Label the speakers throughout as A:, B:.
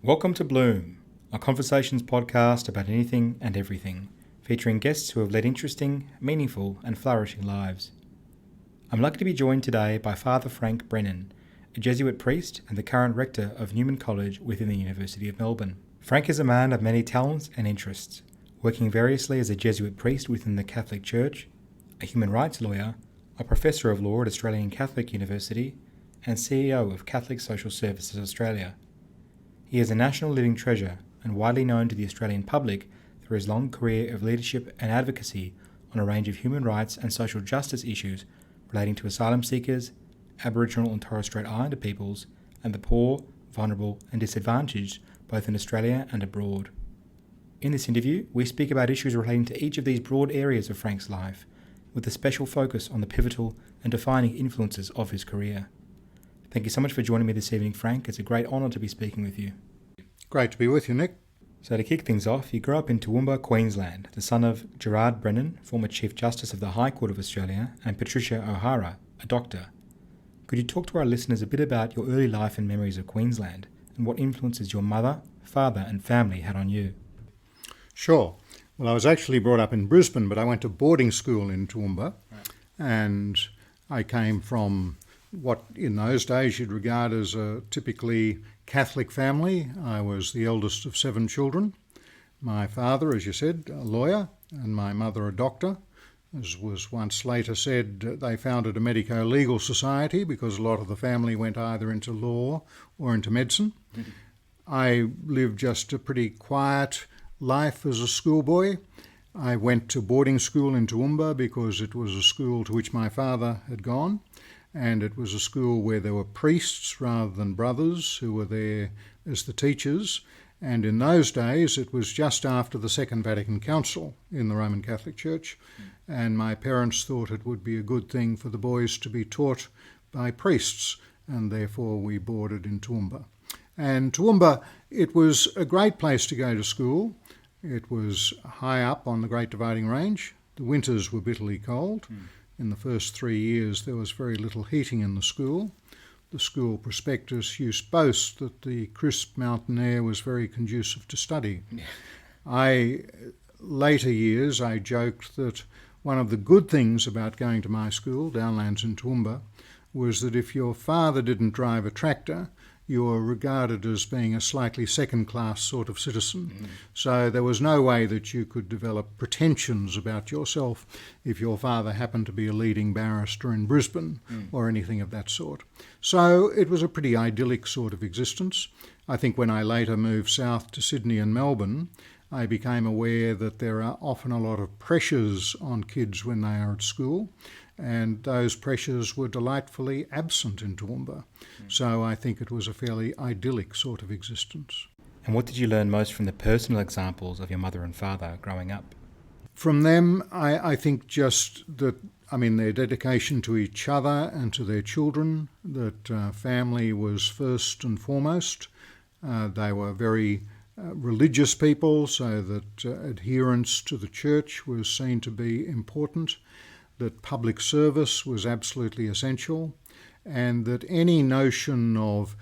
A: Welcome to Bloom, a conversations podcast about anything and everything, featuring guests who have led interesting, meaningful and flourishing lives. I'm lucky to be joined today by Father Frank Brennan, a Jesuit priest and the current rector of Newman College within the University of Melbourne. Frank is a man of many talents and interests, working variously as a Jesuit priest within the Catholic Church, a human rights lawyer, a professor of law at Australian Catholic University, and CEO of Catholic Social Services Australia. He is a national living treasure and widely known to the Australian public through his long career of leadership and advocacy on a range of human rights and social justice issues relating to asylum seekers, Aboriginal and Torres Strait Islander peoples, and the poor, vulnerable and disadvantaged both in Australia and abroad. In this interview, we speak about issues relating to each of these broad areas of Frank's life, with a special focus on the pivotal and defining influences of his career. Thank you so much for joining me this evening, Frank. It's a great honour to be speaking with you.
B: Great to be with you, Nick.
A: So to kick things off, you grew up in Toowoomba, Queensland, the son of Gerard Brennan, former Chief Justice of the High Court of Australia, and Patricia O'Hara, a doctor. Could you talk to our listeners a bit about your early life and memories of Queensland, and what influences your mother, father and family had on you?
B: Sure. Well, I was actually brought up in Brisbane, but I went to boarding school in Toowoomba, and I came from what in those days you'd regard as a typically Catholic family. I was the eldest of 7 children. My father, as you said, a lawyer, and my mother a doctor. As was once later said, they founded a medico-legal society because a lot of the family went either into law or into medicine. Mm-hmm. I lived just a pretty quiet life as a schoolboy. I went to boarding school in Toowoomba because it was a school to which my father had gone. And it was a school where there were priests rather than brothers who were there as the teachers. And in those days, it was just after the Second Vatican Council in the Roman Catholic Church. And my parents thought it would be a good thing for the boys to be taught by priests. And therefore, we boarded in Toowoomba. And Toowoomba, it was a great place to go to school. It was high up on the Great Dividing Range. The winters were bitterly cold. In the first 3 years, there was very little heating in the school. The school prospectus used to boast that the crisp mountain air was very conducive to study. Later years, I joked that one of the good things about going to my school, Downlands in Toowoomba, was that if your father didn't drive a tractor, you were regarded as being a slightly second-class sort of citizen. So there was no way that you could develop pretensions about yourself if your father happened to be a leading barrister in Brisbane or anything of that sort. So it was a pretty idyllic sort of existence. I think when I later moved south to Sydney and Melbourne, I became aware that there are often a lot of pressures on kids when they are at school, and those pressures were delightfully absent in Toowoomba. So I think it was a fairly idyllic sort of existence.
A: And what did you learn most from the personal examples of your mother and father growing up?
B: From them, I think just that, their dedication to each other and to their children, that family was first and foremost. They were very religious people, so that adherence to the church was seen to be important, that public service was absolutely essential, and that any notion of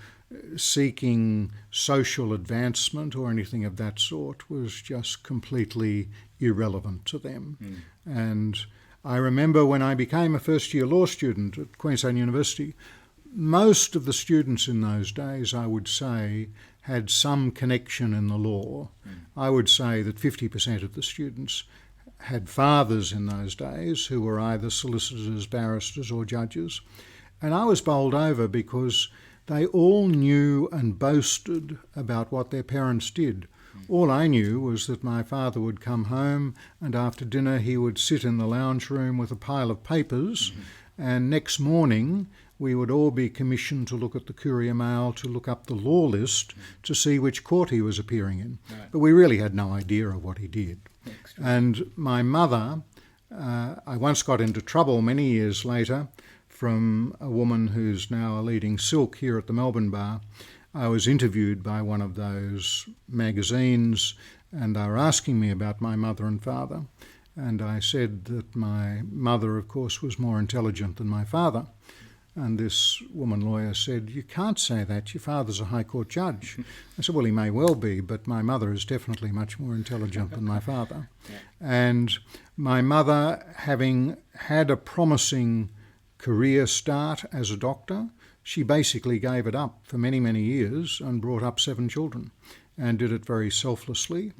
B: seeking social advancement or anything of that sort was just completely irrelevant to them. And I remember when I became a first-year law student at Queensland University, most of the students in those days, I would say, had some connection in the law. I would say that 50% of the students had fathers in those days who were either solicitors, barristers or judges. And I was bowled over because they all knew and boasted about what their parents did. All I knew was that my father would come home and after dinner he would sit in the lounge room with a pile of papers and next morning we would all be commissioned to look at the Courier Mail, to look up the law list to see which court he was appearing in. Right. But we really had no idea of what he did. And my mother, I once got into trouble many years later from a woman who's now a leading silk here at the Melbourne Bar. I was interviewed by one of those magazines and they were asking me about my mother and father. And I said that my mother, of course, was more intelligent than my father. And this woman lawyer said, "You can't say that. Your father's a High Court judge." I said, "Well, he may well be, but my mother is definitely much more intelligent than my father."
A: Yeah.
B: And my mother, having had a promising career start as a doctor, she basically gave it up for many, many years and brought up 7 children and did it very selflessly.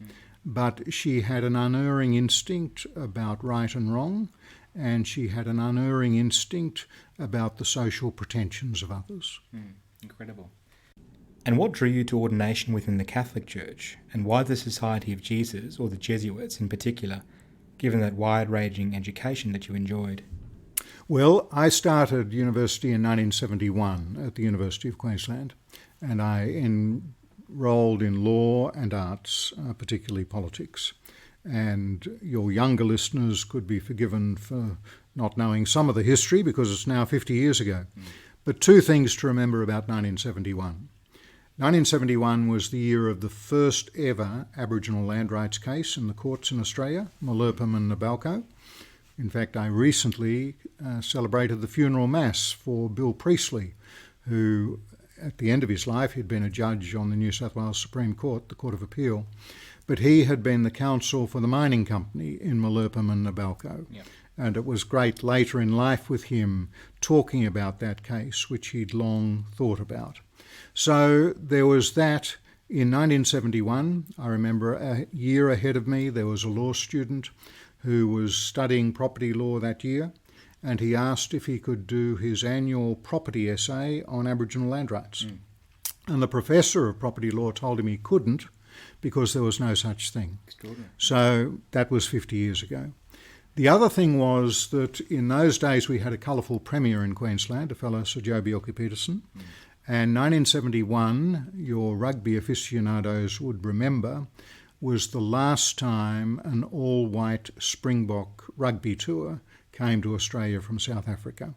B: But she had an unerring instinct about right and wrong, and she had an unerring instinct about the social pretensions of others.
A: Incredible. And what drew you to ordination within the Catholic Church, and why the Society of Jesus, or the Jesuits in particular, given that wide-ranging education that you enjoyed?
B: Well, I started university in 1971 at the University of Queensland, and I enrolled in law and arts, particularly politics. And your younger listeners could be forgiven for not knowing some of the history because it's now 50 years ago. But 2 things to remember about 1971. 1971 was the year of the first ever Aboriginal land rights case in the courts in Australia, Mabo and Nabalco. In fact, I recently celebrated the funeral mass for Bill Priestley, who at the end of his life, he'd been a judge on the New South Wales Supreme Court, the Court of Appeal. But he had been the counsel for the mining company in Mabo and Nabalco.
A: Yep.
B: And it was great later in life with him talking about that case, which he'd long thought about. So there was that in 1971. I remember a year ahead of me, there was a law student who was studying property law that year, and he asked if he could do his annual property essay on Aboriginal land rights. And the professor of property law told him he couldn't because there was no such thing.
A: Extraordinary. So
B: that was 50 years ago. The other thing was that in those days we had a colourful premier in Queensland, a fellow Sir Joe Bjelke-Petersen. And 1971, your rugby aficionados would remember, was the last time an all-white Springbok rugby tour came to Australia from South Africa.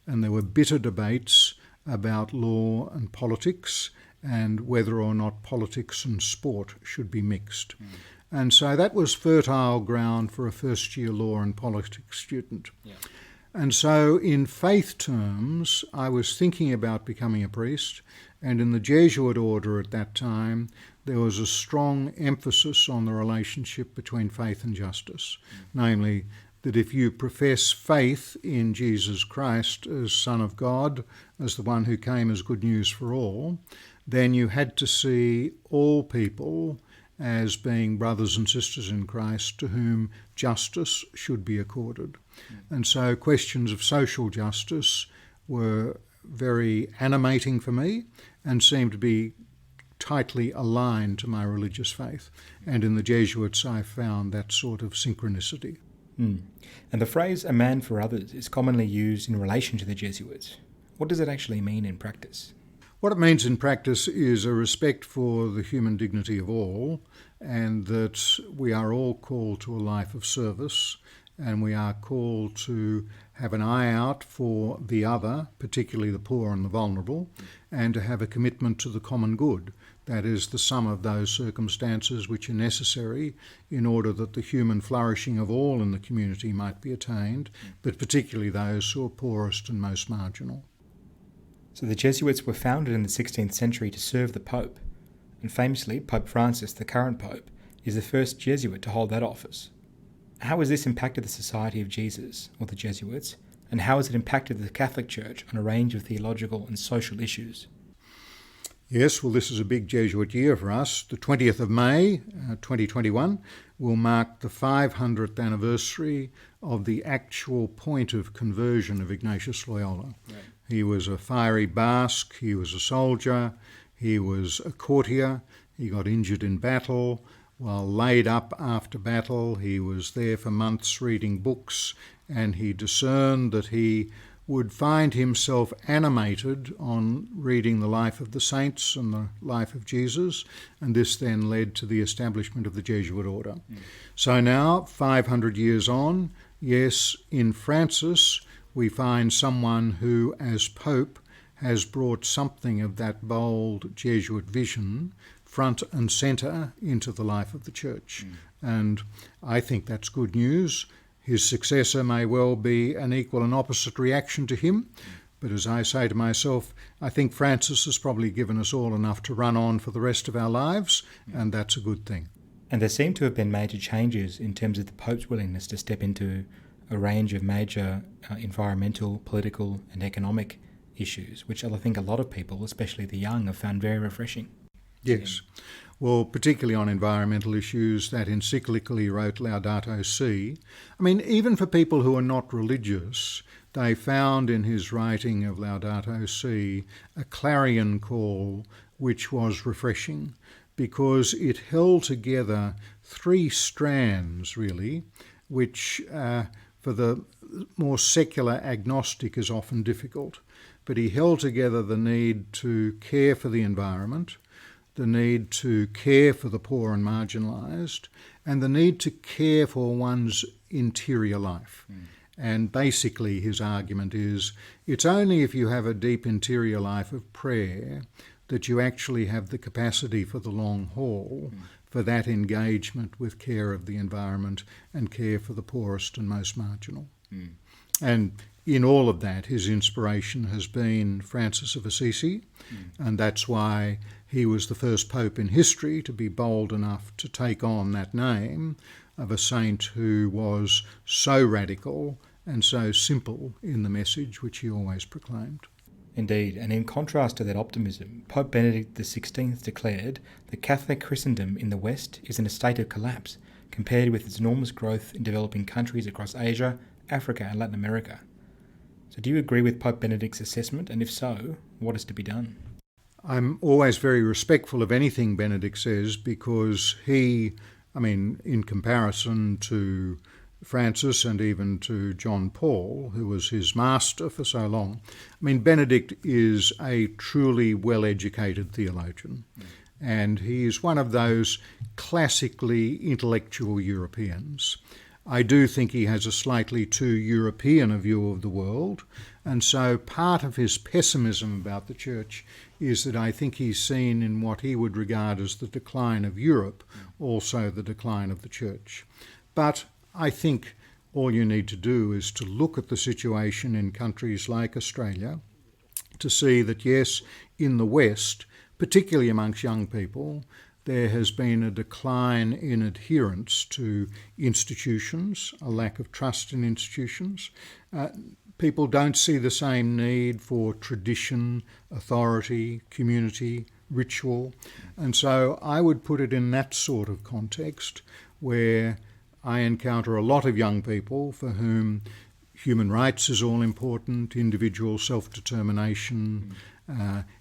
B: And there were bitter debates about law and politics and whether or not politics and sport should be mixed. And so that was fertile ground for a first-year law and politics student.
A: Yeah.
B: And so in faith terms, I was thinking about becoming a priest, and in the Jesuit order at that time, there was a strong emphasis on the relationship between faith and justice, namely that if you profess faith in Jesus Christ as Son of God, as the one who came as good news for all, then you had to see all people as being brothers and sisters in Christ to whom justice should be accorded. And so questions of social justice were very animating for me and seemed to be tightly aligned to my religious faith. And in the Jesuits I found that sort of synchronicity.
A: And the phrase "a man for others" is commonly used in relation to the Jesuits. What does it actually mean in practice?
B: What it means in practice is a respect for the human dignity of all, and that we are all called to a life of service, and we are called to have an eye out for the other, particularly the poor and the vulnerable, and to have a commitment to the common good. That is the sum of those circumstances which are necessary in order that the human flourishing of all in the community might be attained, but particularly those who are poorest and most marginal.
A: So the Jesuits were founded in the 16th century to serve the Pope, and famously Pope Francis, the current Pope, is the first Jesuit to hold that office. How has this impacted the Society of Jesus, or the Jesuits, and how has it impacted the Catholic Church on a range of theological and social issues?
B: Yes, well, this is a big Jesuit year for us. The 20th of May, 2021, will mark the 500th anniversary of the actual point of conversion of Ignatius Loyola. Right. He was a fiery Basque, he was a soldier, he was a courtier, he got injured in battle. While laid up after battle, he was there for months reading books, and he discerned that he would find himself animated on reading the life of the saints and the life of Jesus, and this then led to the establishment of the Jesuit order. So now, 500 years on, yes, in Francis, we find someone who, as Pope, has brought something of that bold Jesuit vision front and centre into the life of the Church. And I think that's good news. His successor may well be an equal and opposite reaction to him, But as I say to myself, I think Francis has probably given us all enough to run on for the rest of our lives, and that's a good thing.
A: And there seem to have been major changes in terms of the Pope's willingness to step into a range of major environmental, political and economic issues, which I think a lot of people, especially the young, have found very refreshing.
B: Yes. Well, particularly on environmental issues, that encyclical he wrote, Laudato Si. I mean, even for people who are not religious, they found in his writing of Laudato Si a clarion call which was refreshing, because it held together three strands, really, which for the more secular agnostic is often difficult. But he held together the need to care for the environment, the need to care for the poor and marginalised, and the need to care for one's interior life. And basically his argument is it's only if you have a deep interior life of prayer that you actually have the capacity for the long haul, for that engagement with care of the environment and care for the poorest and most marginal. And in all of that, his inspiration has been Francis of Assisi, and that's why he was the first pope in history to be bold enough to take on that name of a saint who was so radical and so simple in the message which he always proclaimed.
A: Indeed, and in contrast to that optimism, Pope Benedict XVI declared that Catholic Christendom in the West is in a state of collapse compared with its enormous growth in developing countries across Asia, Africa and Latin America. So do you agree with Pope Benedict's assessment, and if so, what is to be done?
B: I'm always very respectful of anything Benedict says, because he, in comparison to Francis and even to John Paul, who was his master for so long, Benedict is a truly well-educated theologian. And he is one of those classically intellectual Europeans. I do think he has a slightly too European a view of the world, and so part of his pessimism about the Church is that I think he's seen in what he would regard as the decline of Europe, also the decline of the Church. But I think all you need to do is to look at the situation in countries like Australia to see that, yes, in the West, particularly amongst young people, there has been a decline in adherence to institutions, a lack of trust in institutions. People don't see the same need for tradition, authority, community, ritual. And so I would put it in that sort of context where I encounter a lot of young people for whom human rights is all important, individual self-determination,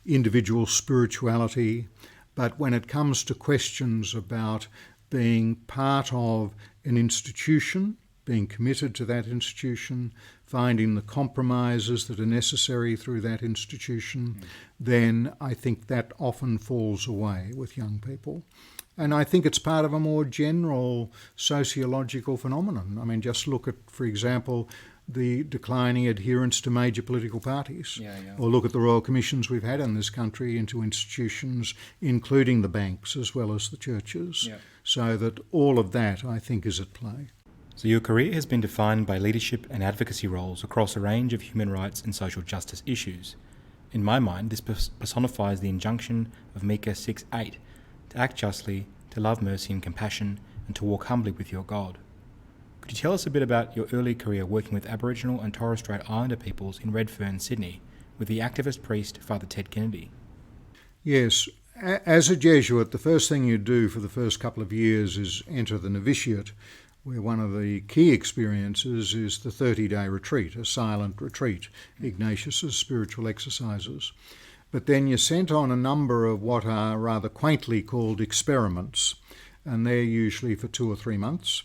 B: individual spirituality. But when it comes to questions about being part of an institution, being committed to that institution, finding the compromises that are necessary through that institution, then I think that often falls away with young people. And I think it's part of a more general sociological phenomenon. Just look at, for example, the declining adherence to major political parties. Or look at the royal commissions we've had in this country into institutions, including the banks as well as the churches. So that all of that, I think, is at play.
A: So your career has been defined by leadership and advocacy roles across a range of human rights and social justice issues. In my mind, this personifies the injunction of Micah 6:8, to act justly, to love mercy and compassion, and to walk humbly with your God. Could you tell us a bit about your early career working with Aboriginal and Torres Strait Islander peoples in Redfern, Sydney, with the activist priest Father Ted Kennedy?
B: Yes. As a Jesuit, the first thing you do for the first couple of years is enter the novitiate, where one of the key experiences is the 30-day retreat, a silent retreat, Ignatius's spiritual exercises. But then you're sent on a number of what are rather quaintly called experiments, and they're usually for 2 or 3 months.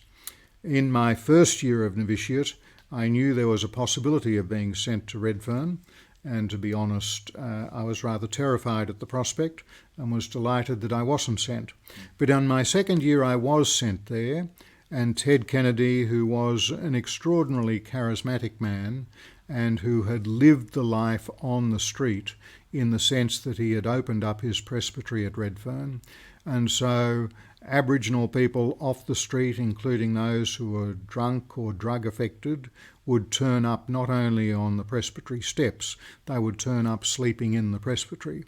B: In my first year of novitiate, I knew there was a possibility of being sent to Redfern, and to be honest, I was rather terrified at the prospect and was delighted that I wasn't sent. But in my second year I was sent there, and Ted Kennedy, who was an extraordinarily charismatic man and who had lived the life on the street in the sense that he had opened up his presbytery at Redfern, and so Aboriginal people off the street, including those who were drunk or drug affected, would turn up not only on the presbytery steps, they would turn up sleeping in the presbytery.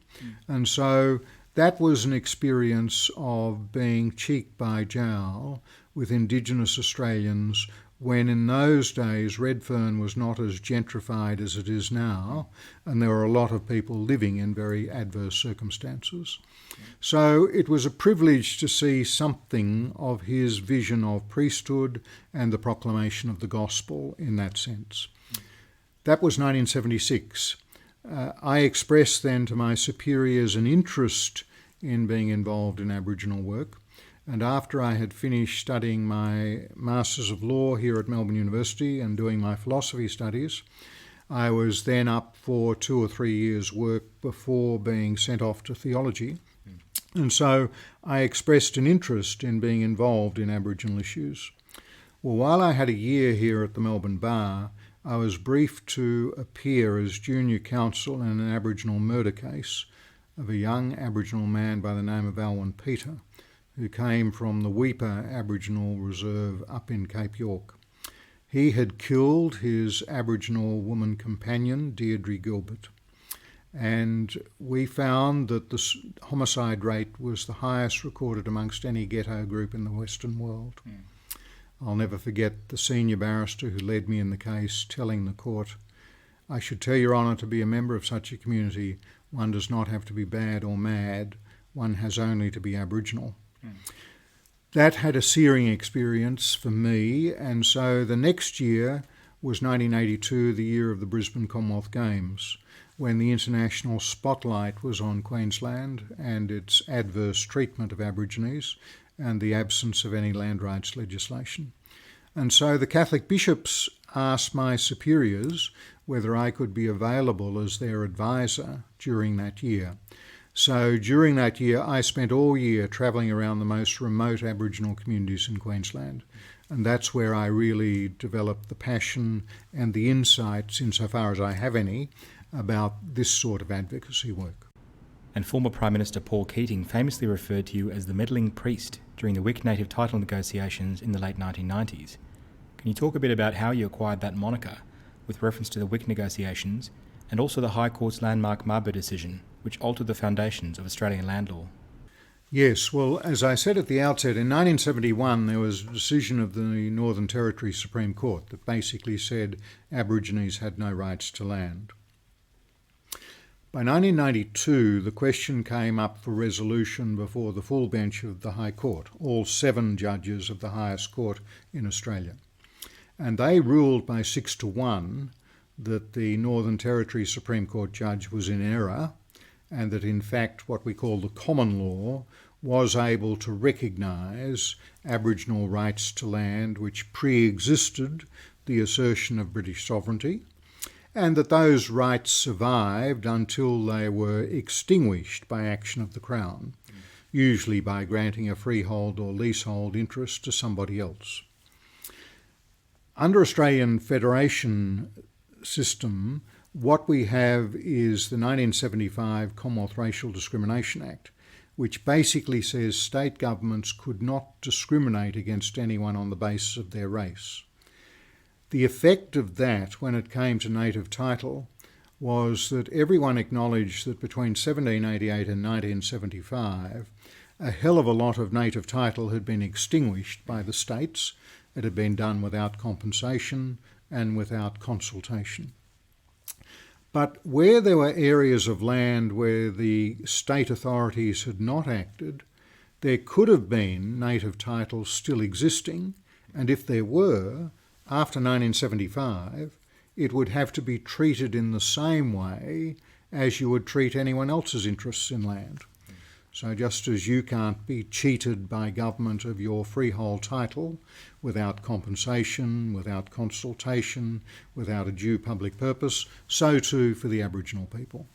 B: And so that was an experience of being cheek by jowl with Indigenous Australians when in those days Redfern was not as gentrified as it is now, and there were a lot of people living in very adverse circumstances. So it was a privilege to see something of his vision of priesthood and the proclamation of the gospel in that sense. That was 1976. I expressed then to my superiors an interest in being involved in Aboriginal work. And after I had finished studying my Masters of Law here at Melbourne University and doing my philosophy studies, I was then up for 2 or 3 years' work before being sent off to theology. And so I expressed an interest in being involved in Aboriginal issues. Well, while I had a year here at the Melbourne Bar, I was briefed to appear as junior counsel in an Aboriginal murder case of a young Aboriginal man by the name of Alwyn Peter, who came from the Weipa Aboriginal Reserve up in Cape York. He had killed his Aboriginal woman companion, Deirdre Gilbert, and we found that the homicide rate was the highest recorded amongst any ghetto group in the Western world. I'll never forget the senior barrister who led me in the case telling the court, "I should tell Your Honour, to be a member of such a community, one does not have to be bad or mad, one has only to be Aboriginal." That had a searing experience for me, and so the next year was 1982, the year of the Brisbane Commonwealth Games, when the international spotlight was on Queensland and its adverse treatment of Aborigines and the absence of any land rights legislation. And so the Catholic bishops asked my superiors whether I could be available as their advisor during that year. So during that year, I spent all year travelling around the most remote Aboriginal communities in Queensland. And that's where I really developed the passion and the insights, insofar as I have any, about this sort of advocacy work.
A: And former Prime Minister Paul Keating famously referred to you as the meddling priest during the Wik native title negotiations in the late 1990s. Can you talk a bit about how you acquired that moniker with reference to the Wik negotiations and also the High Court's landmark Mabo decision, which altered the foundations of Australian land law?
B: Yes, well, as I said at the outset, in 1971 there was a decision of the Northern Territory Supreme Court that basically said Aborigines had no rights to land. By 1992, the question came up for resolution before the full bench of the High Court, all 7 judges of the highest court in Australia. And they ruled by 6-1 that the Northern Territory Supreme Court judge was in error, and that in fact what we call the common law was able to recognise Aboriginal rights to land which pre-existed the assertion of British sovereignty, and that those rights survived until they were extinguished by action of the Crown, usually by granting a freehold or leasehold interest to somebody else. Under Australian Federation system, what we have is the 1975 Commonwealth Racial Discrimination Act, which basically says state governments could not discriminate against anyone on the basis of their race. The effect of that, when it came to native title, was that everyone acknowledged that between 1788 and 1975, a hell of a lot of native title had been extinguished by the states. It had been done without compensation and without consultation. But where there were areas of land where the state authorities had not acted, there could have been native titles still existing, and if there were, after 1975, it would have to be treated in the same way as you would treat anyone else's interests in land. So just as you can't be cheated by government of your freehold title without compensation, without consultation, without a due public purpose, so too for the Aboriginal people.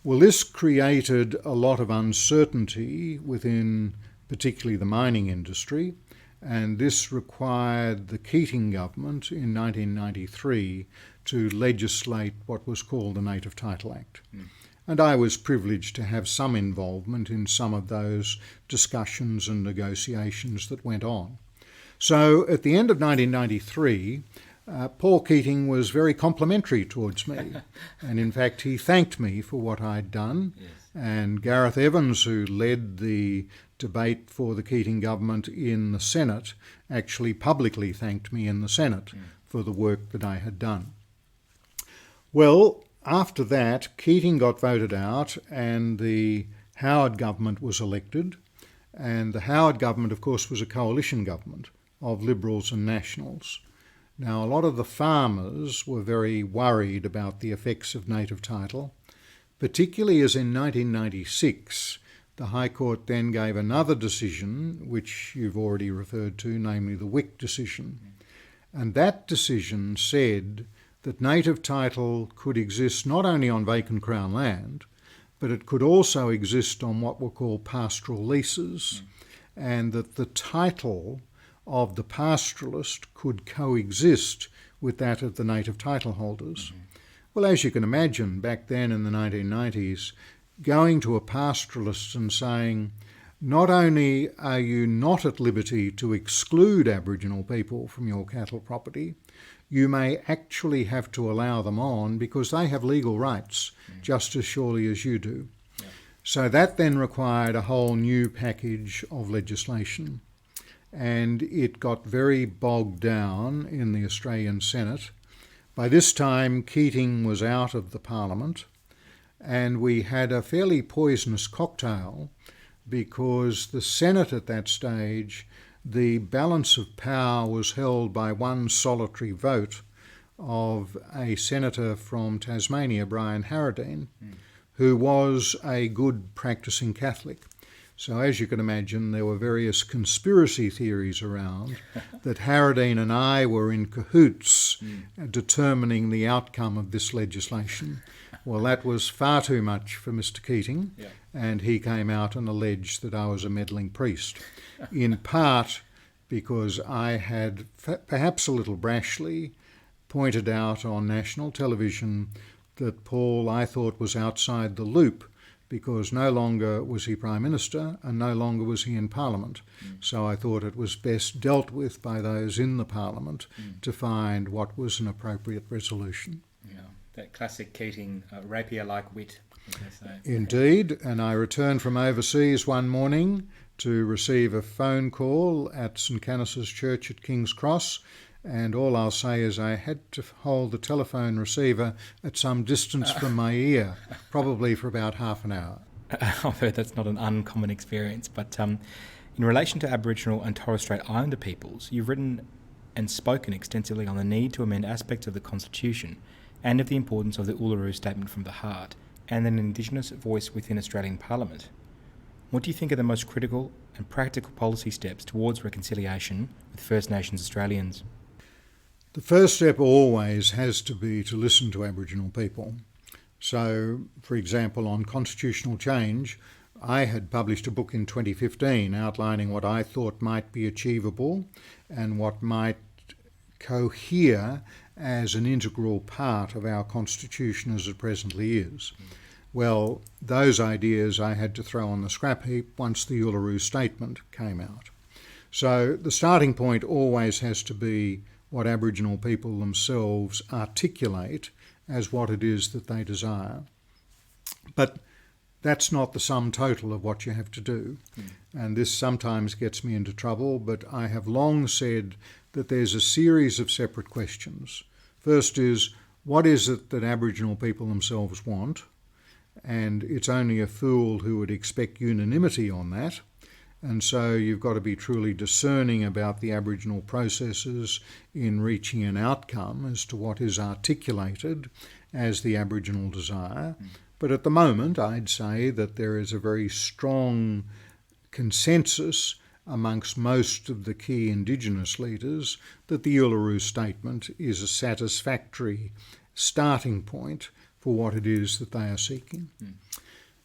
B: Well, this created a lot of uncertainty within particularly the mining industry, and this required the Keating government in 1993 to legislate what was called the Native Title Act. And I was privileged to have some involvement in some of those discussions and negotiations that went on. So at the end of 1993, Paul Keating was very complimentary towards me. And in fact, he thanked me for what I'd done.
A: Yes.
B: And Gareth Evans, who led the debate for the Keating government in the Senate, actually publicly thanked me in the Senate for the work that I had done. Well, after that, Keating got voted out and the Howard government was elected. And the Howard government, of course, was a coalition government of Liberals and Nationals. Now, a lot of the farmers were very worried about the effects of native title, particularly as in 1996, the High Court then gave another decision, which you've already referred to, namely the Wick decision. And that decision said that native title could exist not only on vacant Crown land, but it could also exist on what were called pastoral leases, and that the title of the pastoralist could coexist with that of the native title holders. Well, as you can imagine, back then in the 1990s, going to a pastoralist and saying, not only are you not at liberty to exclude Aboriginal people from your cattle property, you may actually have to allow them on because they have legal rights just as surely as you do. Yeah. So that then required a whole new package of legislation. And it got very bogged down in the Australian Senate. By this time, Keating was out of the Parliament, and we had a fairly poisonous cocktail because the Senate at that stage, the balance of power was held by one solitary vote of a senator from Tasmania, Brian Harradine, who was a good practising Catholic. So as you can imagine, there were various conspiracy theories around that Harradine and I were in cahoots determining the outcome of this legislation. Well, that was far too much for Mr. Keating, and he came out and alleged that I was a meddling priest, in part because I had, perhaps a little brashly, pointed out on national television that Paul, I thought, was outside the loop because no longer was he Prime Minister and no longer was he in Parliament. So I thought it was best dealt with by those in the Parliament to find what was an appropriate resolution.
A: Yeah, that classic Keating rapier-like wit, as they say.
B: Indeed, and I returned from overseas one morning to receive a phone call at St Canis's Church at King's Cross, and all I'll say is I had to hold the telephone receiver at some distance from my ear, probably for about half an hour.
A: I've heard that's not an uncommon experience, but in relation to Aboriginal and Torres Strait Islander peoples, you've written and spoken extensively on the need to amend aspects of the Constitution and of the importance of the Uluru Statement from the Heart and an Indigenous voice within Australian Parliament. What do you think are the most critical and practical policy steps towards reconciliation with First Nations Australians?
B: The first step always has to be to listen to Aboriginal people. So, for example, on constitutional change, I had published a book in 2015 outlining what I thought might be achievable and what might cohere as an integral part of our constitution as it presently is. Well, those ideas I had to throw on the scrap heap once the Uluru Statement came out. So the starting point always has to be what Aboriginal people themselves articulate as what it is that they desire. But that's not the sum total of what you have to do. And this sometimes gets me into trouble, but I have long said that there's a series of separate questions. First is, what is it that Aboriginal people themselves want? And it's only a fool who would expect unanimity on that. And so you've got to be truly discerning about the Aboriginal processes in reaching an outcome as to what is articulated as the Aboriginal desire. But at the moment, I'd say that there is a very strong consensus amongst most of the key Indigenous leaders that the Uluru Statement is a satisfactory starting point for what it is that they are seeking.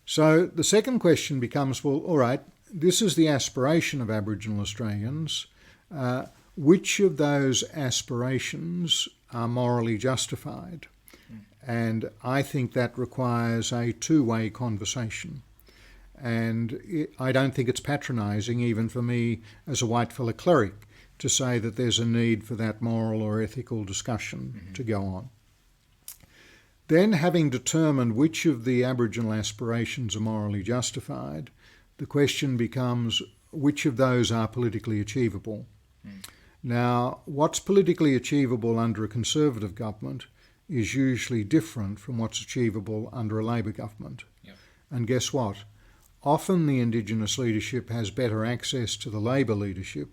B: So the second question becomes, well, all right, this is the aspiration of Aboriginal Australians. Which of those aspirations are morally justified? And I think that requires a two-way conversation. And I don't think it's patronising, even for me as a white-fella cleric, to say that there's a need for that moral or ethical discussion to go on. Then, having determined which of the Aboriginal aspirations are morally justified, the question becomes which of those are politically achievable. Now, what's politically achievable under a Conservative government is usually different from what's achievable under a Labor government.
A: Yep.
B: And guess what? Often the Indigenous leadership has better access to the Labor leadership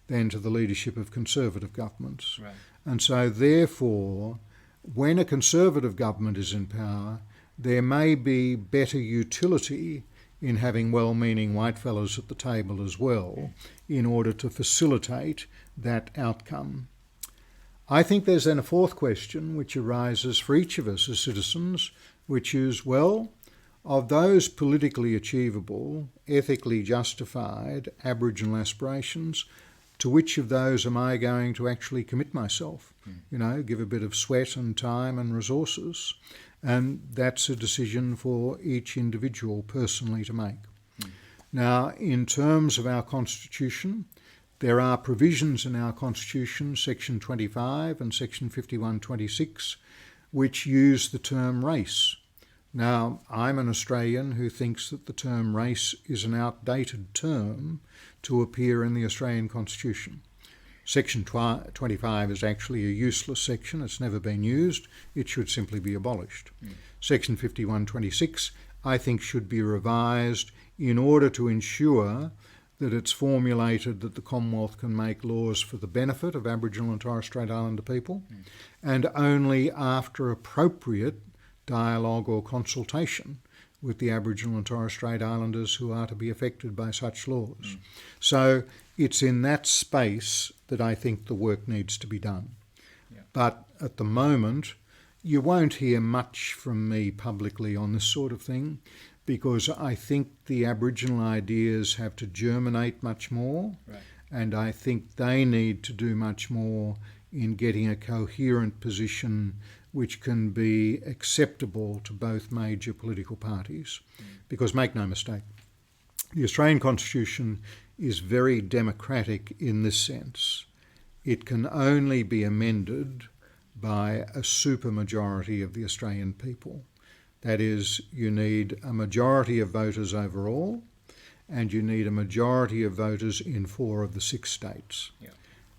B: than to the leadership of Conservative governments.
A: Right.
B: And so therefore, when a Conservative government is in power, there may be better utility in having well-meaning whitefellas at the table as well in order to facilitate that outcome. I think there's then a fourth question which arises for each of us as citizens, which is, well, of those politically achievable, ethically justified Aboriginal aspirations, to which of those am I going to actually commit myself? You know, give a bit of sweat and time and resources. And that's a decision for each individual personally to make. Now, in terms of our Constitution, there are provisions in our Constitution, Section 25 and Section 5126, which use the term race. Now, I'm an Australian who thinks that the term race is an outdated term to appear in the Australian Constitution. Section 25 is actually a useless section. It's never been used. It should simply be abolished. Section 5126, I think, should be revised in order to ensure that it's formulated that the Commonwealth can make laws for the benefit of Aboriginal and Torres Strait Islander people, and only after appropriate dialogue or consultation with the Aboriginal and Torres Strait Islanders who are to be affected by such laws. So it's in that space that I think the work needs to be done.
A: Yeah.
B: But at the moment, you won't hear much from me publicly on this sort of thing, because I think the Aboriginal ideas have to germinate much more,
A: Right.
B: and I think they need to do much more in getting a coherent position which can be acceptable to both major political parties. Because make no mistake, the Australian Constitution is very democratic in this sense. It can only be amended by a supermajority of the Australian people. That is, you need a majority of voters overall, and you need a majority of voters in 4 of the 6 states.
A: Yeah.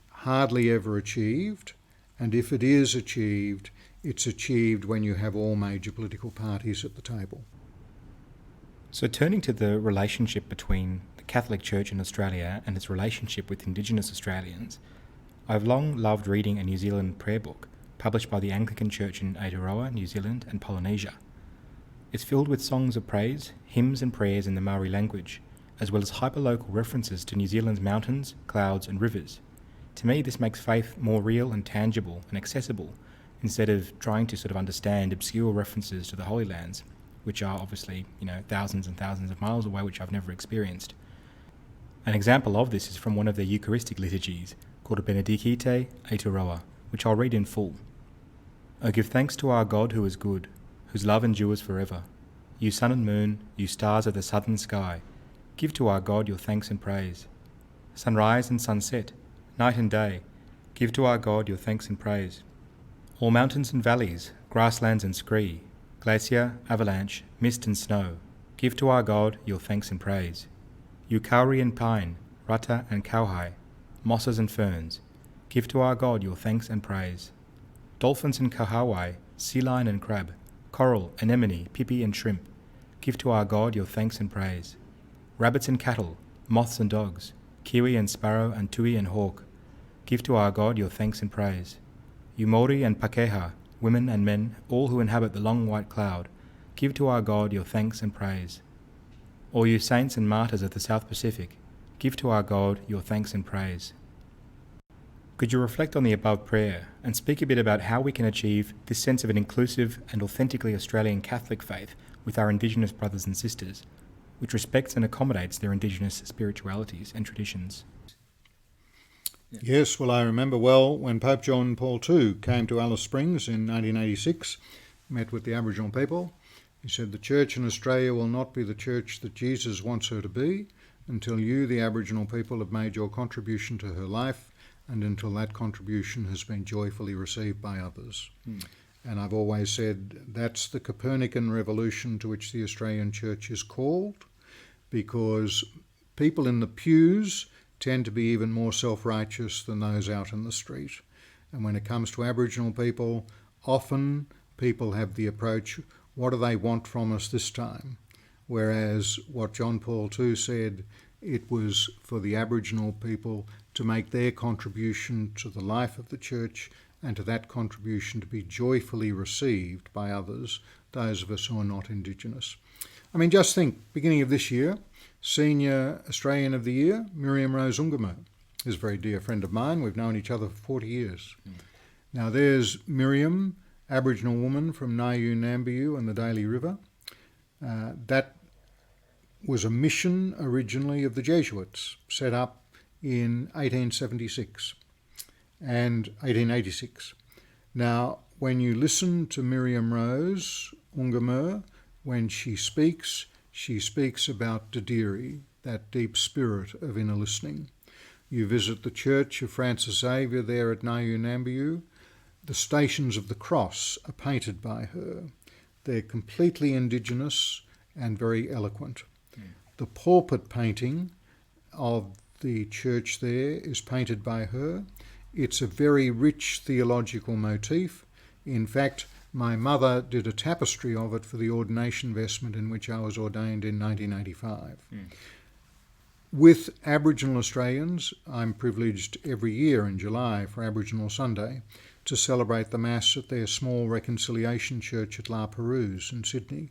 B: Hardly ever achieved, and if it is achieved, it's achieved when you have all major political parties at the table.
A: So turning to the relationship between the Catholic Church in Australia and its relationship with Indigenous Australians, I've long loved reading a New Zealand prayer book published by the Anglican Church in Aotearoa, New Zealand and Polynesia. It's filled with songs of praise, hymns and prayers in the Maori language, as well as hyperlocal references to New Zealand's mountains, clouds and rivers. To me, this makes faith more real and tangible and accessible, instead of trying to sort of understand obscure references to the Holy Lands, which are obviously, thousands and thousands of miles away, which I've never experienced. An example of this is from one of their Eucharistic liturgies, called a Benedicite Aotearoa, which I'll read in full. O give thanks to our God who is good, whose love endures forever. You sun and moon, you stars of the southern sky, give to our God your thanks and praise. Sunrise and sunset, night and day, give to our God your thanks and praise. All mountains and valleys, grasslands and scree, glacier, avalanche, mist and snow, give to our God your thanks and praise. You kauri and pine, rata and kauhai, mosses and ferns, give to our God your thanks and praise. Dolphins and kahawai, sea lion and crab, coral, anemone, pipi and shrimp, give to our God your thanks and praise. Rabbits and cattle, moths and dogs, kiwi and sparrow and tui and hawk, give to our God your thanks and praise. You Maori and Pakeha, women and men, all who inhabit the long white cloud, give to our God your thanks and praise. All you saints and martyrs of the South Pacific, give to our God your thanks and praise. Could you reflect on the above prayer and speak a bit about how we can achieve this sense of an inclusive and authentically Australian Catholic faith with our Indigenous brothers and sisters, which respects and accommodates their Indigenous spiritualities and traditions?
B: Yes, well, I remember well when Pope John Paul II came to Alice Springs in 1986, met with the Aboriginal people. He said, the church in Australia will not be the church that Jesus wants her to be until you, the Aboriginal people, have made your contribution to her life and until that contribution has been joyfully received by others. And I've always said that's the Copernican revolution to which the Australian church is called, because people in the pews tend to be even more self-righteous than those out in the street. And when it comes to Aboriginal people, often people have the approach, what do they want from us this time? Whereas what John Paul II said, it was for the Aboriginal people to make their contribution to the life of the church and to that contribution to be joyfully received by others, those of us who are not Indigenous. I mean, just think, beginning of this year, Senior Australian of the Year, Miriam Rose Ungamo, is a very dear friend of mine. We've known each other for 40 years. Now there's Miriam, Aboriginal woman from Nayu Nambiu and the Daly River. That was a mission originally of the Jesuits, set up in 1876 and 1886. Now, when you listen to Miriam Rose Ungamo, when she speaks about Didiri, that deep spirit of inner listening. You visit the Church of Francis Xavier there at Nayu Nambiu. The Stations of the Cross are painted by her. They're completely Indigenous and very eloquent. The pulpit painting of the church there is painted by her. It's a very rich theological motif. In fact, my mother did a tapestry of it for the ordination vestment in which I was ordained in 1985. With Aboriginal Australians, I'm privileged every year in July for Aboriginal Sunday to celebrate the Mass at their small reconciliation church at La Perouse in Sydney,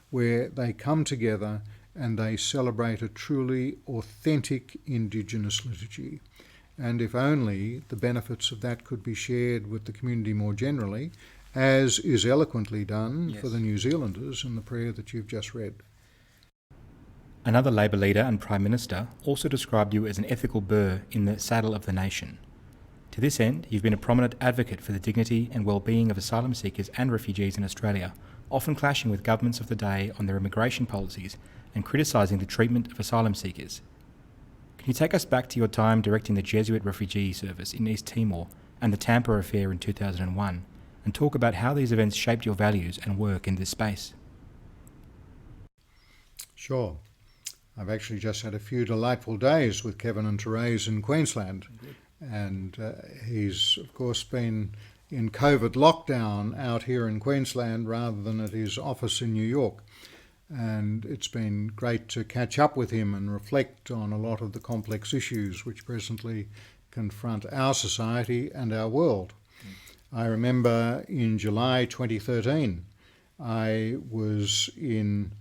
B: where they come together and they celebrate a truly authentic Indigenous liturgy. And if only the benefits of that could be shared with the community more generally, as is eloquently done for the New Zealanders in the prayer that you've just read.
A: Another Labor leader and Prime Minister also described you as an ethical burr in the saddle of the nation. To this end, you've been a prominent advocate for the dignity and well-being of asylum seekers and refugees in Australia, often clashing with governments of the day on their immigration policies and criticising the treatment of asylum seekers. Can you take us back to your time directing the Jesuit refugee service in East Timor and the Tampa affair in 2001, and talk about how these events shaped your values and work in this space?
B: Sure. I've actually just had a few delightful days with Kevin and Torres in Queensland. And he's, of course, been in COVID lockdown out here in Queensland rather than at his office in New York. And it's been great to catch up with him and reflect on a lot of the complex issues which presently confront our society and our world. I remember in July 2013, I was in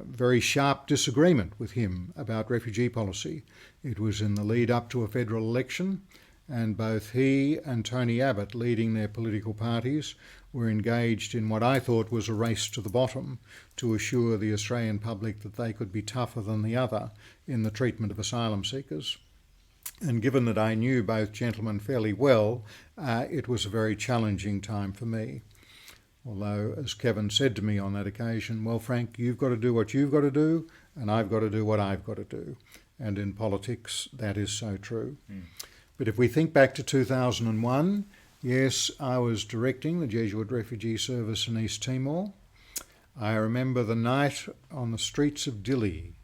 B: very sharp disagreement with him about refugee policy. It was in the lead up to a federal election, and both he and Tony Abbott, leading their political parties, were engaged in what I thought was a race to the bottom to assure the Australian public that they could be tougher than the other in the treatment of asylum seekers. And given that I knew both gentlemen fairly well, it was a very challenging time for me. Although, as Kevin said to me on that occasion, well, Frank, you've got to do what you've got to do, and I've got to do what I've got to do. And in politics, that is so true. But if we think back to 2001, yes, I was directing the Jesuit Refugee Service in East Timor. I remember the night on the streets of Dili,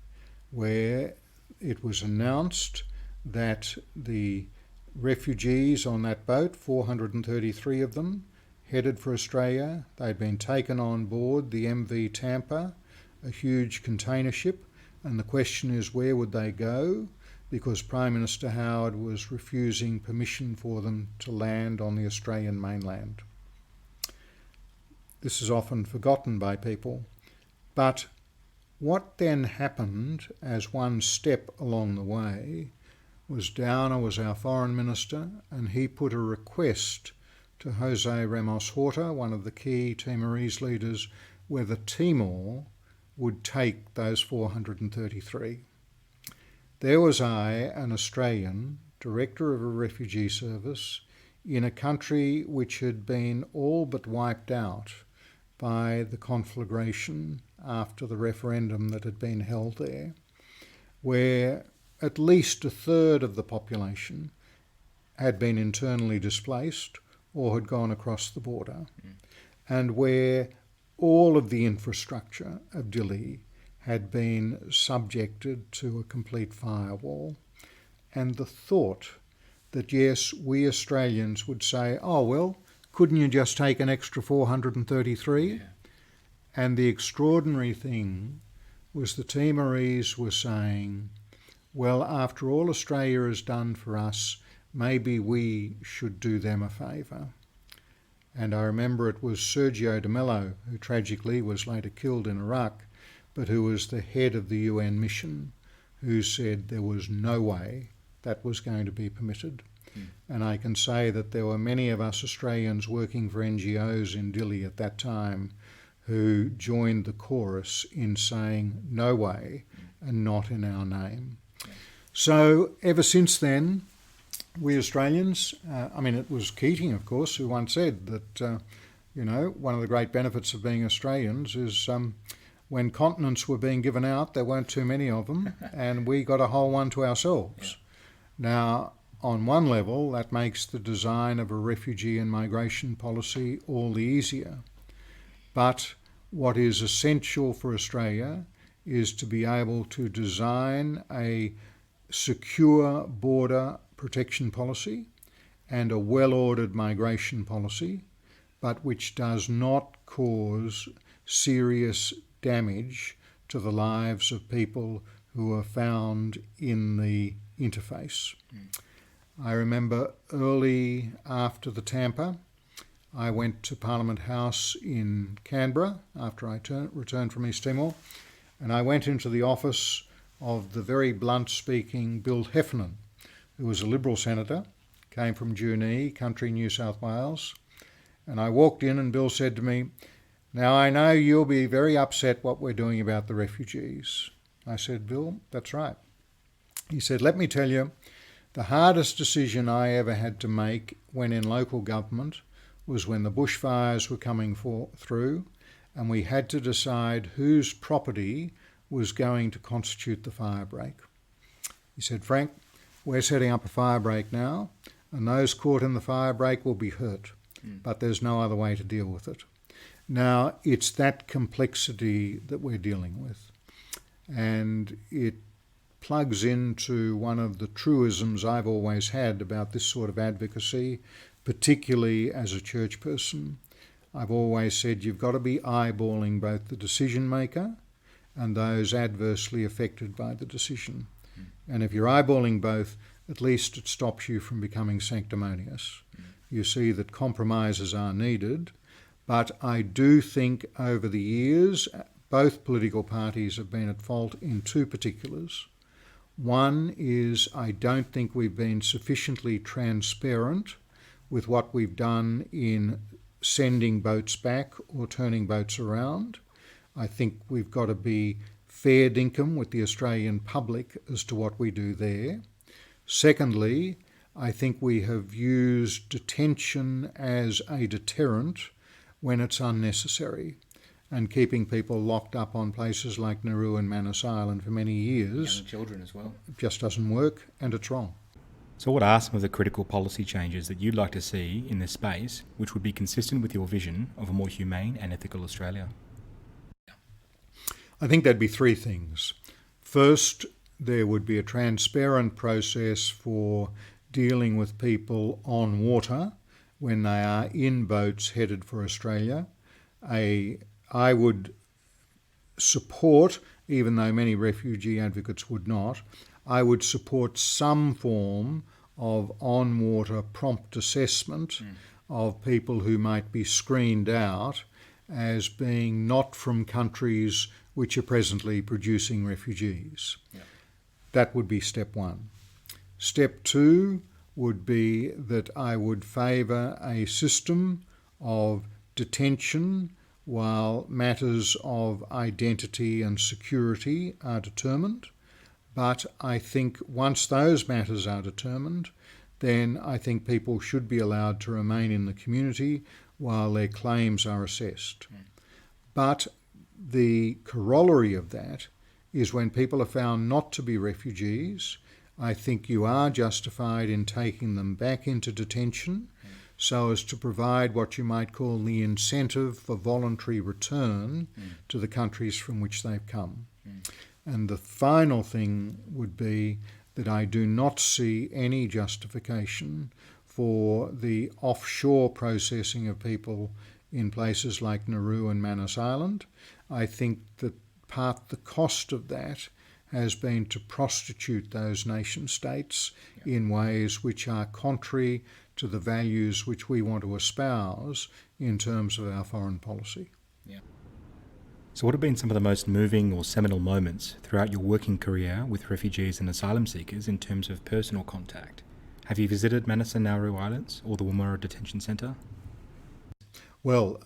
B: where it was announced that the refugees on that boat, 433 of them, headed for Australia. They'd been taken on board the MV Tampa, a huge container ship, and the question is, where would they go? Because Prime Minister Howard was refusing permission for them to land on the Australian mainland. This is often forgotten by people, but what then happened as one step along the way was Downer was our foreign minister, and he put a request to Jose Ramos Horta, one of the key Timorese leaders, whether Timor would take those 433. There was I, an Australian, director of a refugee service, in a country which had been all but wiped out by the conflagration after the referendum that had been held there, where at least a third of the population had been internally displaced or had gone across the border, and where all of the infrastructure of Dili had been subjected to a complete firewall. And the thought that, yes, we Australians would say, oh, well, couldn't you just take an extra 433?
A: Yeah.
B: And the extraordinary thing was the Timorese were saying, well, after all Australia has done for us, maybe we should do them a favour. And I remember it was Sergio de Mello, who tragically was later killed in Iraq, but who was the head of the UN mission, who said there was no way that was going to be permitted. And I can say that there were many of us Australians working for NGOs in Dili at that time who joined the chorus in saying no way and not in our name. So ever since then, we Australians, it was Keating, of course, who once said that, one of the great benefits of being Australians is when continents were being given out, there weren't too many of them, and we got a whole one to ourselves. Yeah. Now, on one level, that makes the design of a refugee and migration policy all the easier. But what is essential for Australia is to be able to design a secure border protection policy and a well-ordered migration policy, but which does not cause serious damage to the lives of people who are found in the interface. I remember early after the Tampa, I went to Parliament House in Canberra after I returned from East Timor, and I went into the office of the very blunt-speaking Bill Heffernan, who was a Liberal senator, came from Junee, country New South Wales, and I walked in and Bill said to me, now I know you'll be very upset what we're doing about the refugees. I said, Bill, that's right. He said, let me tell you, the hardest decision I ever had to make when in local government was when the bushfires were coming through and we had to decide whose property was going to constitute the fire break. He said, Frank, we're setting up a fire break now and those caught in the fire break will be hurt, but there's no other way to deal with it. Now, it's that complexity that we're dealing with, and it plugs into one of the truisms I've always had about this sort of advocacy, particularly as a church person. I've always said you've got to be eyeballing both the decision maker and those adversely affected by the decision. And if you're eyeballing both, at least it stops you from becoming sanctimonious. You see that compromises are needed, but I do think over the years both political parties have been at fault in two particulars. One is I don't think we've been sufficiently transparent with what we've done in sending boats back or turning boats around. I think we've got to be fair dinkum with the Australian public as to what we do there. Secondly, I think we have used detention as a deterrent when it's unnecessary, and keeping people locked up on places like Nauru and Manus Island for many years.
A: Young children as well.
B: Just doesn't work, and it's wrong.
A: So what are some of the critical policy changes that you'd like to see in this space which would be consistent with your vision of a more humane and ethical Australia?
B: I think there'd be three things. First, there would be a transparent process for dealing with people on water when they are in boats headed for Australia. I would support, even though many refugee advocates would not, I would support some form of on-water prompt assessment of people who might be screened out as being not from countries which are presently producing refugees. Yeah. That would be step one. Step two would be that I would favour a system of detention while matters of identity and security are determined. But I think once those matters are determined, then I think people should be allowed to remain in the community while their claims are assessed. But the corollary of that is when people are found not to be refugees, I think you are justified in taking them back into detention so as to provide what you might call the incentive for voluntary return to the countries from which they've come. And the final thing would be that I do not see any justification for the offshore processing of people in places like Nauru and Manus Island. I think that part the cost of that has been to prostitute those nation states in ways which are contrary to the values which we want to espouse in terms of our foreign policy.
A: So what have been some of the most moving or seminal moments throughout your working career with refugees and asylum seekers in terms of personal contact? Have you visited Manus and Nauru Islands or the Woomera Detention Centre?
B: Well,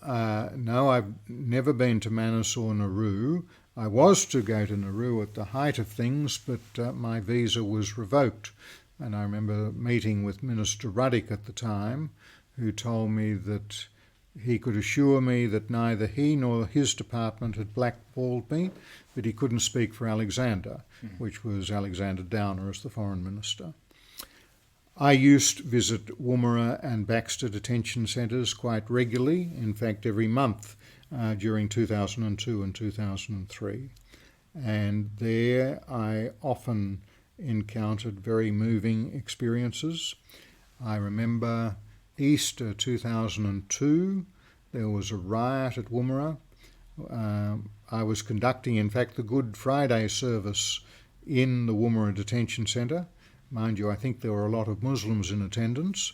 B: no, I've never been to Manus or Nauru. I was to go to Nauru at the height of things, but my visa was revoked. And I remember meeting with Minister Ruddick at the time, who told me that he could assure me that neither he nor his department had blackballed me, but he couldn't speak for Alexander, which was Alexander Downer as the Foreign Minister. I used to visit Woomera and Baxter detention centres quite regularly, in fact every month during 2002 and 2003. And there I often encountered very moving experiences. I remember Easter 2002, there was a riot at Woomera. I was conducting, in fact, the Good Friday service in the Woomera Detention Centre. Mind you, I think there were a lot of Muslims in attendance,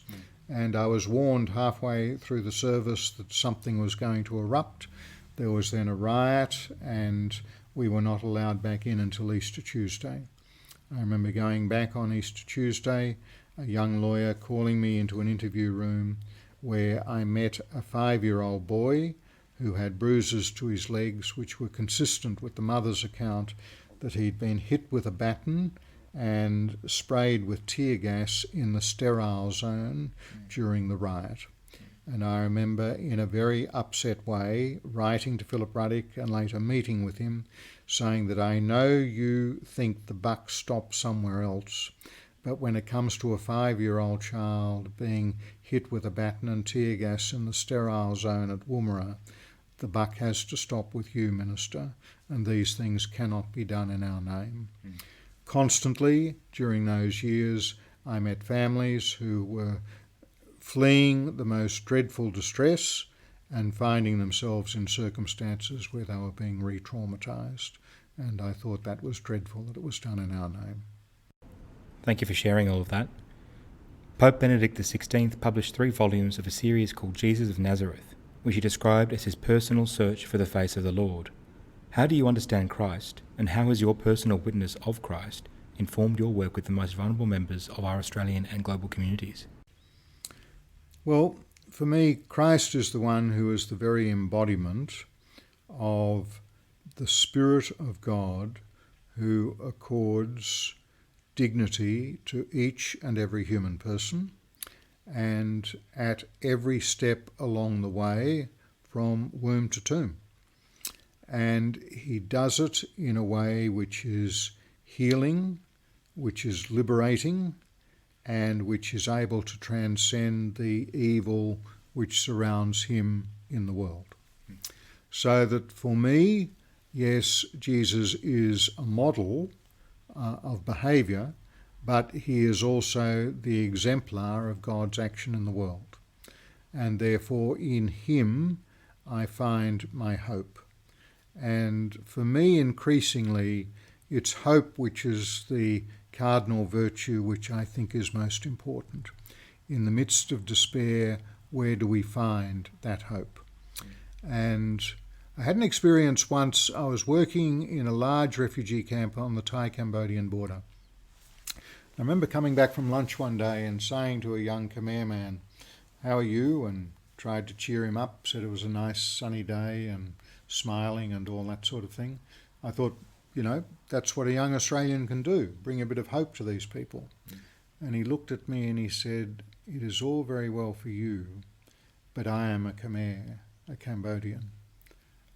B: and I was warned halfway through the service that something was going to erupt. There was then a riot, and we were not allowed back in until Easter Tuesday. I remember going back on Easter Tuesday, a young lawyer calling me into an interview room where I met a 5-year-old boy who had bruises to his legs which were consistent with the mother's account that he'd been hit with a baton and sprayed with tear gas in the sterile zone during the riot. And I remember in a very upset way writing to Philip Ruddick and later meeting with him saying that I know you think the buck stops somewhere else, but when it comes to a 5-year-old child being hit with a baton and tear gas in the sterile zone at Woomera, the buck has to stop with you, Minister, and these things cannot be done in our name. Constantly during those years I met families who were fleeing the most dreadful distress and finding themselves in circumstances where they were being re-traumatised. And I thought that was dreadful that it was done in our name.
A: Thank you for sharing all of that. Pope Benedict XVI published 3 volumes of a series called Jesus of Nazareth, which he described as his personal search for the face of the Lord. How do you understand Christ, and how has your personal witness of Christ informed your work with the most vulnerable members of our Australian and global communities?
B: Well, for me, Christ is the one who is the very embodiment of the Spirit of God who accords dignity to each and every human person, and at every step along the way from womb to tomb. And he does it in a way which is healing, which is liberating, and which is able to transcend the evil which surrounds him in the world. So that for me, yes, Jesus is a model of behaviour, but he is also the exemplar of God's action in the world. And therefore in him I find my hope. And for me, increasingly, it's hope which is the cardinal virtue which I think is most important. In the midst of despair, where do we find that hope? And I had an experience once. I was working in a large refugee camp on the Thai-Cambodian border. I remember coming back from lunch one day and saying to a young Khmer man, "How are you?" and tried to cheer him up, said it was a nice sunny day and smiling and all that sort of thing. I thought, that's what a young Australian can do, bring a bit of hope to these people. And he looked at me and he said, "It is all very well for you, but I am a Khmer, a Cambodian.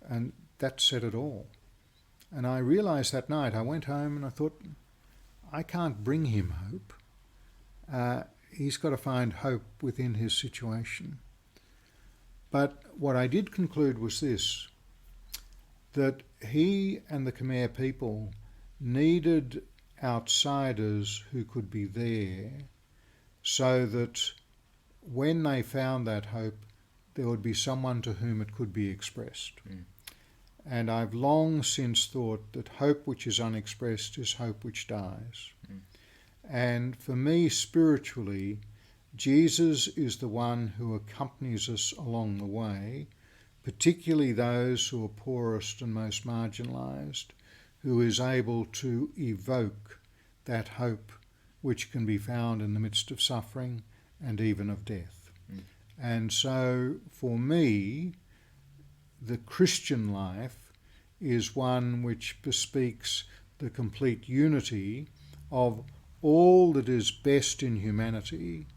B: And that said it all. And I realised that night, I went home and I thought, I can't bring him hope. He's got to find hope within his situation. But what I did conclude was this, that he and the Khmer people needed outsiders who could be there so that when they found that hope, there would be someone to whom it could be expressed. And I've long since thought that hope which is unexpressed is hope which dies. And for me, spiritually, Jesus is the one who accompanies us along the way, particularly those who are poorest and most marginalised, who is able to evoke that hope which can be found in the midst of suffering and even of death. And so for me, the Christian life is one which bespeaks the complete unity of all that is best in humanity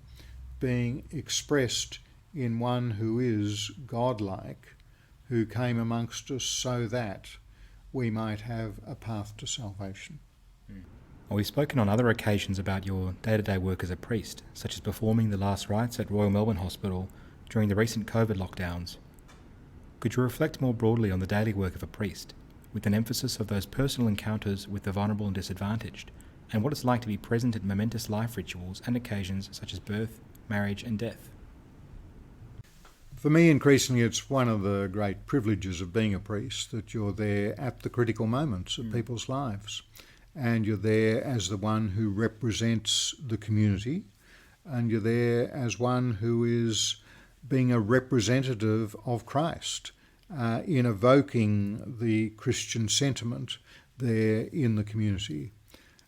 B: being expressed in one who is godlike, who came amongst us so that we might have a path to salvation.
A: Well, we've spoken on other occasions about your day-to-day work as a priest, such as performing the last rites at Royal Melbourne Hospital during the recent COVID lockdowns. Could you reflect more broadly on the daily work of a priest, with an emphasis of those personal encounters with the vulnerable and disadvantaged, and what it's like to be present at momentous life rituals and occasions such as birth, marriage and death?
B: For me, increasingly, it's one of the great privileges of being a priest, that you're there at the critical moments of people's lives. And you're there as the one who represents the community, and you're there as one who is being a representative of Christ, in evoking the Christian sentiment there in the community.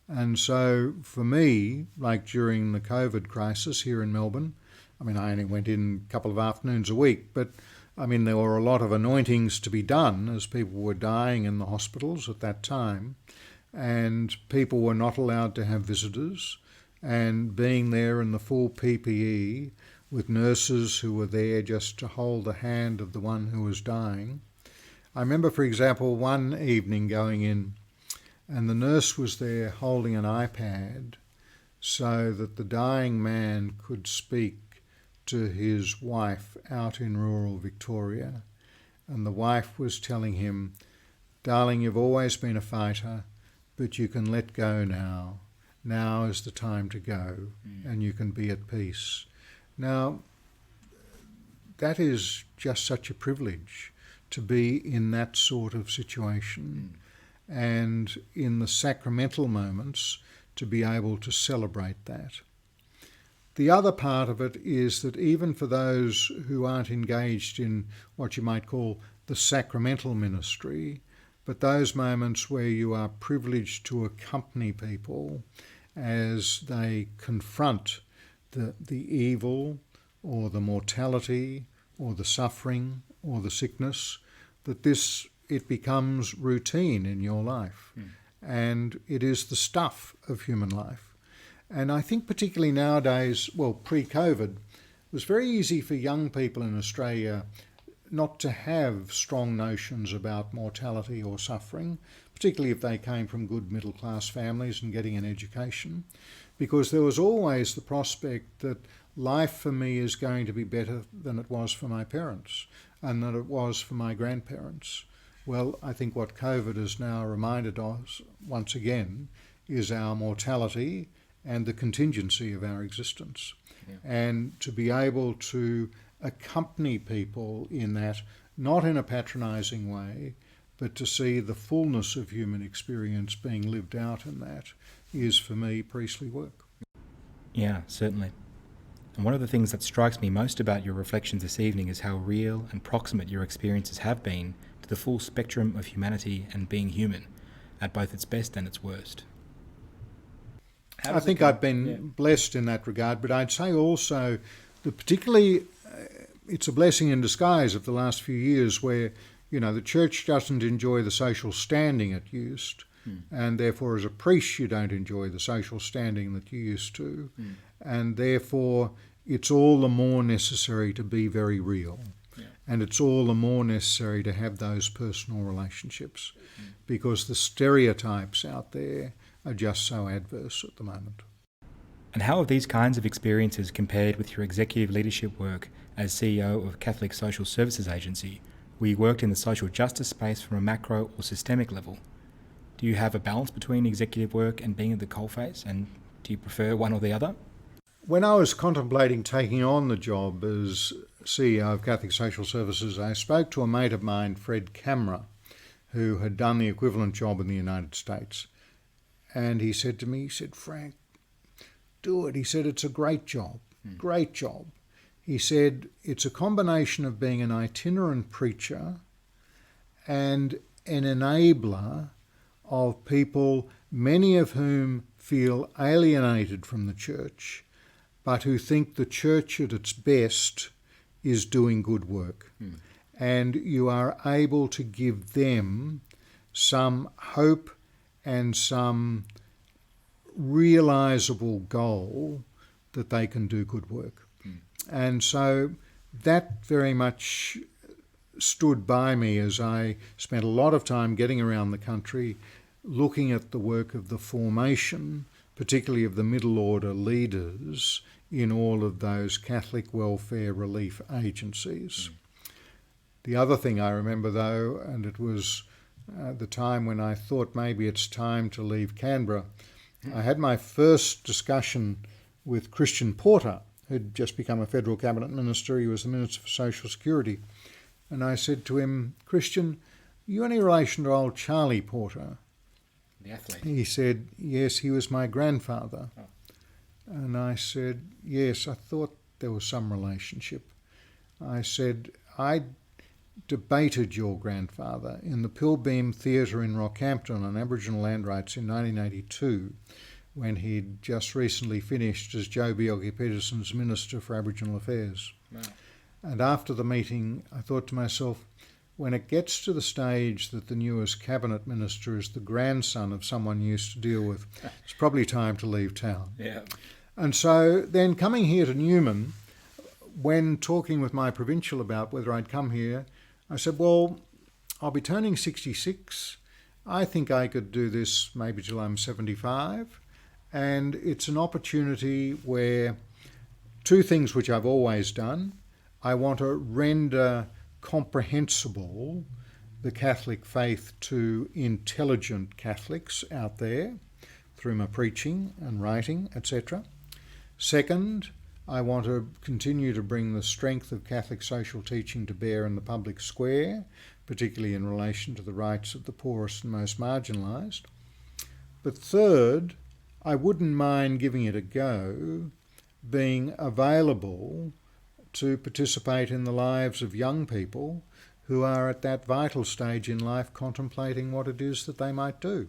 B: And so for me, like during the COVID crisis here in Melbourne, I mean, I only went in a couple of afternoons a week, but I mean, there were a lot of anointings to be done as people were dying in the hospitals at that time, and people were not allowed to have visitors, and being there in the full PPE with nurses who were there just to hold the hand of the one who was dying. I remember, for example, one evening going in, and the nurse was there holding an iPad so that the dying man could speak to his wife out in rural Victoria. And the wife was telling him, "Darling, you've always been a fighter, but you can let go now. Now is the time to go, and you can be at peace." Now, that is just such a privilege to be in that sort of situation, and in the sacramental moments to be able to celebrate that. The other part of it is that even for those who aren't engaged in what you might call the sacramental ministry, but those moments where you are privileged to accompany people as they confront the evil or the mortality or the suffering or the sickness, that it becomes routine in your life. And it is the stuff of human life. And I think particularly nowadays, well, pre-COVID, it was very easy for young people in Australia not to have strong notions about mortality or suffering, particularly if they came from good middle-class families and getting an education, because there was always the prospect that life for me is going to be better than it was for my parents and that it was for my grandparents. Well, I think what COVID has now reminded us once again is our mortality and the contingency of our existence. And to be able to accompany people in that, not in a patronising way, but to see the fullness of human experience being lived out in that, is for me priestly work.
A: Yeah, certainly. And one of the things that strikes me most about your reflections this evening is how real and proximate your experiences have been to the full spectrum of humanity and being human, at both its best and its worst.
B: I think I've been blessed in that regard, but I'd say also that particularly it's a blessing in disguise of the last few years where, the church doesn't enjoy the social standing it used, and therefore as a priest you don't enjoy the social standing that you used to, and therefore it's all the more necessary to be very real. And it's all the more necessary to have those personal relationships because the stereotypes out there are just so adverse at the moment.
A: And how have these kinds of experiences compared with your executive leadership work as CEO of Catholic Social Services Agency, where you worked in the social justice space from a macro or systemic level? Do you have a balance between executive work and being at the coalface, and do you prefer one or the other?
B: When I was contemplating taking on the job as CEO of Catholic Social Services, I spoke to a mate of mine, Fred Camera, who had done the equivalent job in the United States. And he said to me, Frank, do it. He said, it's a great job, great job. He said, it's a combination of being an itinerant preacher and an enabler of people, many of whom feel alienated from the church, but who think the church at its best is doing good work. And you are able to give them some hope and some realisable goal that they can do good work. And so that very much stood by me as I spent a lot of time getting around the country looking at the work of the formation, particularly of the middle order leaders in all of those Catholic welfare relief agencies. The other thing I remember though, and it was the time when I thought maybe it's time to leave Canberra, I had my first discussion with Christian Porter, who'd just become a federal cabinet minister. He was the Minister for Social Security. And I said to him, Christian, you any relation to old Charlie Porter?
A: The athlete.
B: He said, yes, he was my grandfather.
A: Oh.
B: And I said, yes, I thought there was some relationship. I said, I debated your grandfather in the Pilbeam Theatre in Rockhampton on Aboriginal land rights in 1982, when he'd just recently finished as Joe Bjelke-Petersen's Minister for Aboriginal Affairs.
A: Wow.
B: And after the meeting, I thought to myself, when it gets to the stage that the newest cabinet minister is the grandson of someone you used to deal with, it's probably time to leave town.
A: Yeah.
B: And so then coming here to Newman, when talking with my provincial about whether I'd come here, I said, well, I'll be turning 66. I think I could do this maybe till I'm 75. And it's an opportunity where two things which I've always done. I want to render comprehensible the Catholic faith to intelligent Catholics out there through my preaching and writing, etc. Second, I want to continue to bring the strength of Catholic social teaching to bear in the public square, particularly in relation to the rights of the poorest and most marginalised. But third, I wouldn't mind giving it a go, being available to participate in the lives of young people who are at that vital stage in life contemplating what it is that they might do.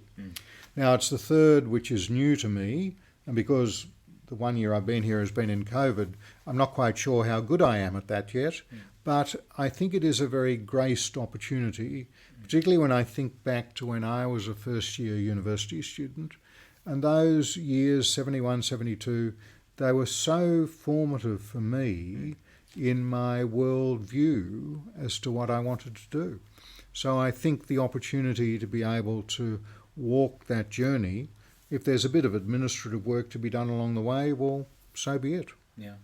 B: Now, it's the third which is new to me, and because the 1 year I've been here has been in COVID, I'm not quite sure how good I am at that yet, but I think it is a very graced opportunity, particularly when I think back to when I was a first-year university student, and those years, 71, 72, they were so formative for me in my worldview as to what I wanted to do. So I think the opportunity to be able to walk that journey, if there's a bit of administrative work to be done along the way, well, so be it.
A: Yeah.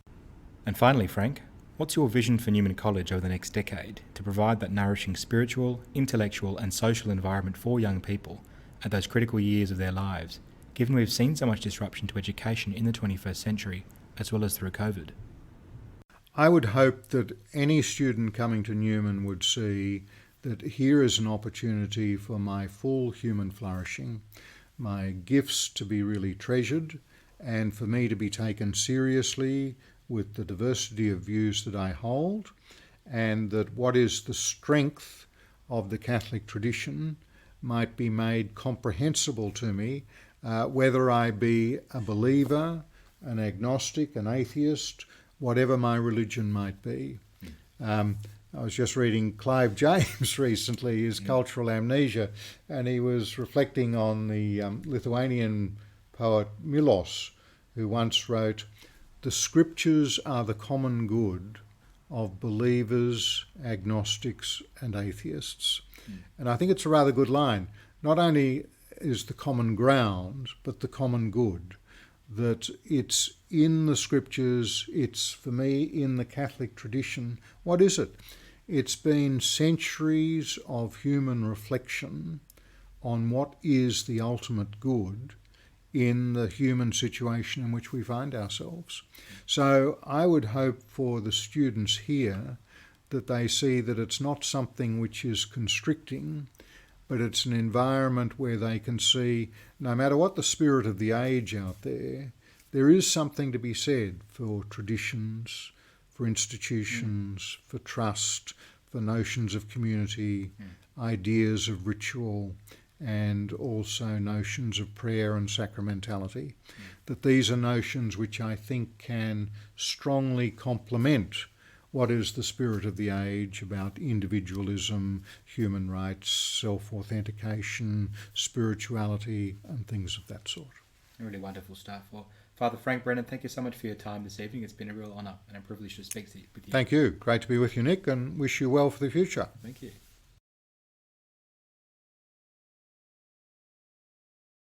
A: And finally, Frank, what's your vision for Newman College over the next decade to provide that nourishing spiritual, intellectual and social environment for young people at those critical years of their lives, given we've seen so much disruption to education in the 21st century, as well as through COVID?
B: I would hope that any student coming to Newman would see that here is an opportunity for my full human flourishing, my gifts to be really treasured, and for me to be taken seriously with the diversity of views that I hold, and that what is the strength of the Catholic tradition might be made comprehensible to me, whether I be a believer, an agnostic, an atheist, whatever my religion might be. I was just reading Clive James recently, his Cultural Amnesia, and he was reflecting on the Lithuanian poet Milos, who once wrote, "The scriptures are the common good, of believers, agnostics and atheists. And I think it's a rather good line. Not only is the common ground, but the common good. That it's in the scriptures, it's, for me, in the Catholic tradition. What is it? It's been centuries of human reflection on what is the ultimate good in the human situation in which we find ourselves. So I would hope for the students here that they see that it's not something which is constricting, but it's an environment where they can see, no matter what the spirit of the age out there is something to be said for traditions, for institutions, for trust, for notions of community, ideas of ritual, and also notions of prayer and sacramentality. That these are notions which I think can strongly complement what is the spirit of the age about individualism, human rights, self-authentication, spirituality, and things of that sort.
A: Really wonderful stuff. Well, Father Frank Brennan, thank you so much for your time this evening. It's been a real honour and a privilege to speak with you.
B: Thank you. Great to be with you, Nick, and wish you well for the future.
A: Thank you.